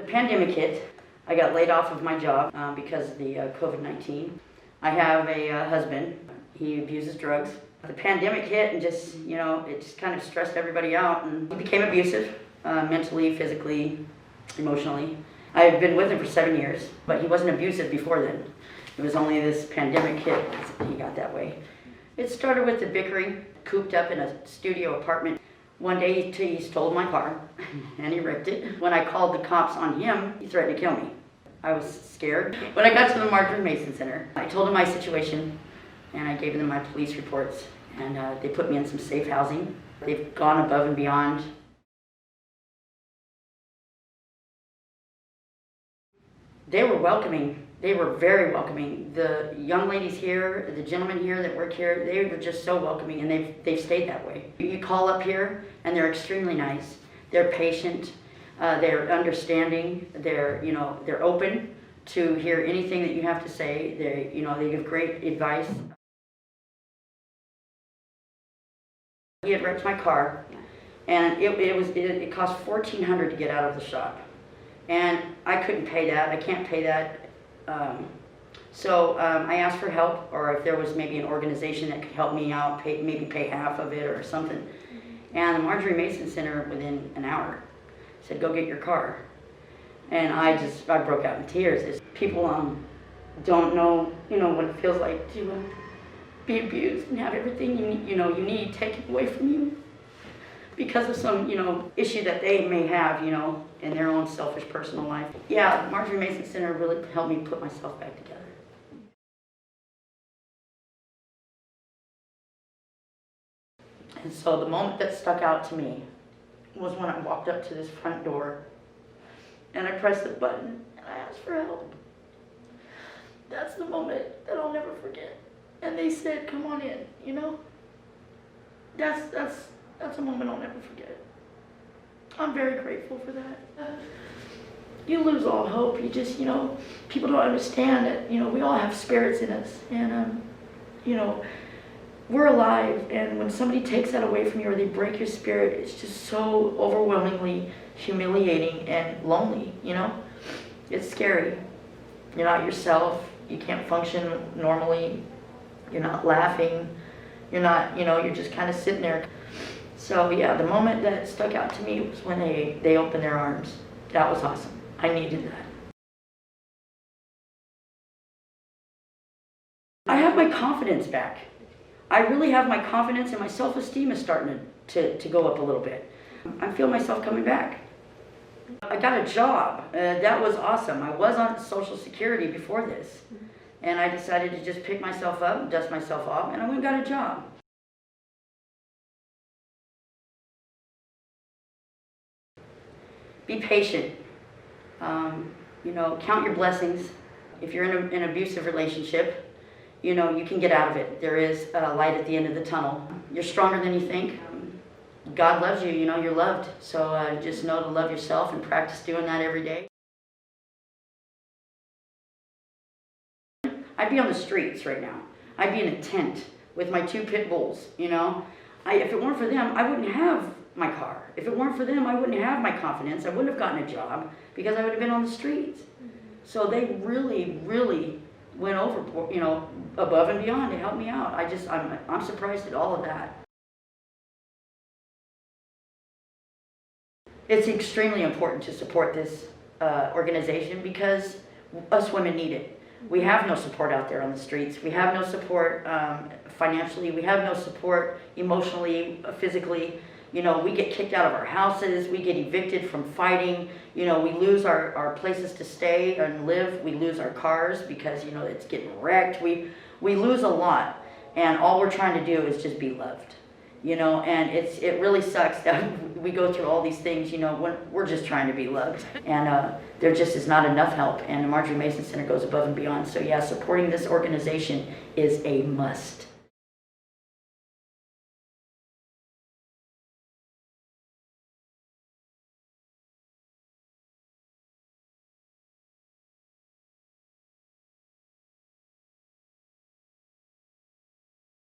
The pandemic hit. I got laid off of my job because of the COVID-19. I have a husband. He abuses drugs. The pandemic hit and just, it just kind of stressed everybody out, and he became abusive, mentally, physically, emotionally. I had been with him for 7 years, but he wasn't abusive before then. It was only this pandemic hit he got that way. It started with the bickering, cooped up in a studio apartment. One day he stole my car and he wrecked it. When I called the cops on him, he threatened to kill me. I was scared. When I got to the Marjorie Mason Center, I told them my situation and I gave them my police reports, and they put me in some safe housing. They've gone above and beyond. They were welcoming. They were very welcoming. The young ladies here, the gentlemen here that work here, they were just so welcoming, and they've stayed that way. You call up here and they're extremely nice. They're patient, they're understanding, they're open to hear anything that you have to say. They give great advice. He had wrecked my car, and it cost $1,400 to get out of the shop. And I couldn't pay that. I can't pay that. So I asked for help, or if there was maybe an organization that could help me out, maybe pay half of it or something. And the Marjorie Mason Center, within an hour, said, "Go get your car." And I broke out in tears. People don't know, what it feels like to be abused and have everything you need taken away from you because of some, issue that they may have, in their own selfish personal life. Yeah, Marjorie Mason Center really helped me put myself back together. And so the moment that stuck out to me was when I walked up to this front door and I pressed the button and I asked for help. That's the moment that I'll never forget. And they said, "Come on in," That's a moment I'll never forget. I'm very grateful for that. You lose all hope. You just, people don't understand that, we all have spirits in us. And, we're alive. And when somebody takes that away from you or they break your spirit, it's just so overwhelmingly humiliating and lonely, It's scary. You're not yourself. You can't function normally. You're not laughing. You're not, you're just kind of sitting there. So yeah, the moment that stuck out to me was when they opened their arms. That was awesome. I needed that. I have my confidence back. I really have my confidence, and my self-esteem is starting to go up a little bit. I feel myself coming back. I got a job. That was awesome. I was on Social Security before this. And I decided to just pick myself up and dust myself off, and I went and got a job. Be patient. Count your blessings. If you're in an abusive relationship, you can get out of it. There is a light at the end of the tunnel. You're stronger than you think. God loves you, you're loved. So just know to love yourself and practice doing that every day. I'd be on the streets right now. I'd be in a tent with my 2 pit bulls, If it weren't for them, I wouldn't have my car. If it weren't for them, I wouldn't have my confidence. I wouldn't have gotten a job because I would have been on the streets. So they really, really went overboard, above and beyond to help me out. I'm surprised at all of that. It's extremely important to support this organization because us women need it. We have no support out there on the streets. We have no support financially. We have no support emotionally, physically. We get kicked out of our houses. We get evicted from fighting. We lose our places to stay and live. We lose our cars because, it's getting wrecked. We lose a lot. And all we're trying to do is just be loved. And it really sucks that we go through all these things, when we're just trying to be loved. And there just is not enough help. And the Marjorie Mason Center goes above and beyond. So yeah, supporting this organization is a must.